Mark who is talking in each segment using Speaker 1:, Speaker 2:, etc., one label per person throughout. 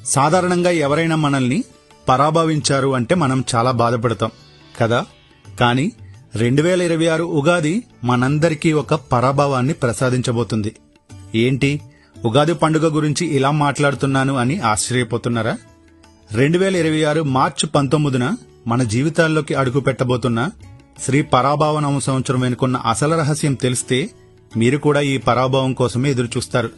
Speaker 1: సాధారణంగా ఎవరైనా మనల్ని పరాభవించారు అంటే మనం చాలా బాధపడతాం కదా. కానీ 2026 ఉగాది మనందరికీ ఒక పరాభవాన్ని ప్రసాదించబోతుంది. ఏంటి, ఉగాది పండుగ గురించి ఇలా మాట్లాడుతున్నాను అని ఆశ్చర్యపోతున్నారా? 2026 మార్చి 19న మన జీవితాల్లోకి అడుగు పెట్టబోతున్న శ్రీ పరాభవ నవ సంవత్సరం వెనుకున్న అసలు రహస్యం తెలిస్తే మీరు కూడా ఈ పరాభవం కోసమే ఎదురుచూస్తారు.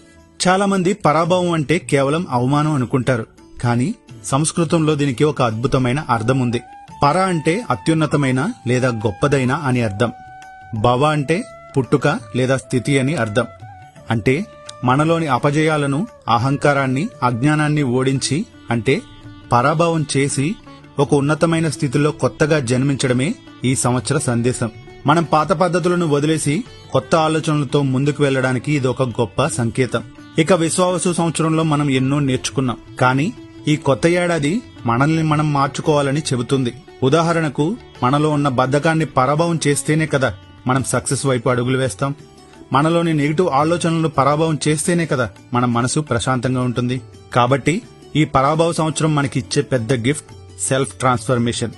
Speaker 1: చాలా మంది పరాభవం అంటే కేవలం అవమానం అనుకుంటారు. కానీ సంస్కృతంలో దీనికి ఒక అద్భుతమైన అర్థం ఉంది. పర అంటే అత్యున్నతమైన లేదా గొప్పదైన అని అర్థం. భవ అంటే పుట్టుక లేదా స్థితి అని అర్థం. అంటే మనలోని అపజయాలను, అహంకారాన్ని, అజ్ఞానాన్ని ఓడించి, అంటే పరాభవం చేసి ఒక ఉన్నతమైన స్థితిలో కొత్తగా జన్మించడమే ఈ సంవత్సర సందేశం. మనం పాత పద్ధతులను వదిలేసి కొత్త ఆలోచనలతో ముందుకు వెళ్లడానికి ఇది ఒక గొప్ప సంకేతం. ఇక విశ్వావసు సంవత్సరంలో మనం ఎన్నో నేర్చుకున్నాం. కానీ ఈ కొత్త ఏడాది మనల్ని మనం మార్చుకోవాలని చెబుతుంది. ఉదాహరణకు, మనలో ఉన్న బద్ధకాన్ని పరాభవం చేస్తేనే కదా మనం సక్సెస్ వైపు అడుగులు వేస్తాం. మనలోని నెగిటివ్ ఆలోచనలను పరాభవం చేస్తేనే కదా మన మనసు ప్రశాంతంగా ఉంటుంది. కాబట్టి ఈ పరాభవ సంవత్సరం మనకిచ్చే పెద్ద గిఫ్ట్ సెల్ఫ్ ట్రాన్స్ఫర్మేషన్.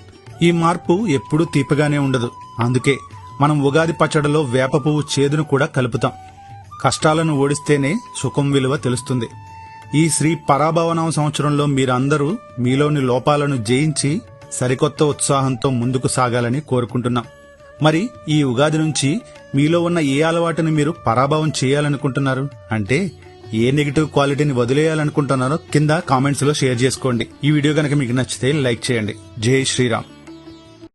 Speaker 1: ఈ మార్పు ఎప్పుడూ తీపిగానే ఉండదు. అందుకే మనం ఉగాది పచ్చడిలో వేప పువ్వు చేదును కూడా కలుపుతాం. కష్టాలను ఓడిస్తేనే సుఖం విలువ తెలుస్తుంది. ఈ శ్రీ పరాభవనవ సంవత్సరంలో మీరందరూ మీలోని లోపాలను జయించి సరికొత్త ఉత్సాహంతో ముందుకు సాగాలని కోరుకుంటున్నాం. మరి ఈ ఉగాది నుంచి మీలో ఉన్న ఏ అలవాటుని మీరు పరాభవం చేయాలనుకుంటున్నారు? అంటే ఏ నెగిటివ్ క్వాలిటీని వదిలేయాలనుకుంటున్నారో కింద కామెంట్స్ లో షేర్ చేసుకోండి. ఈ వీడియో గనక మీకు నచ్చితే లైక్ చేయండి. జై శ్రీరామ్.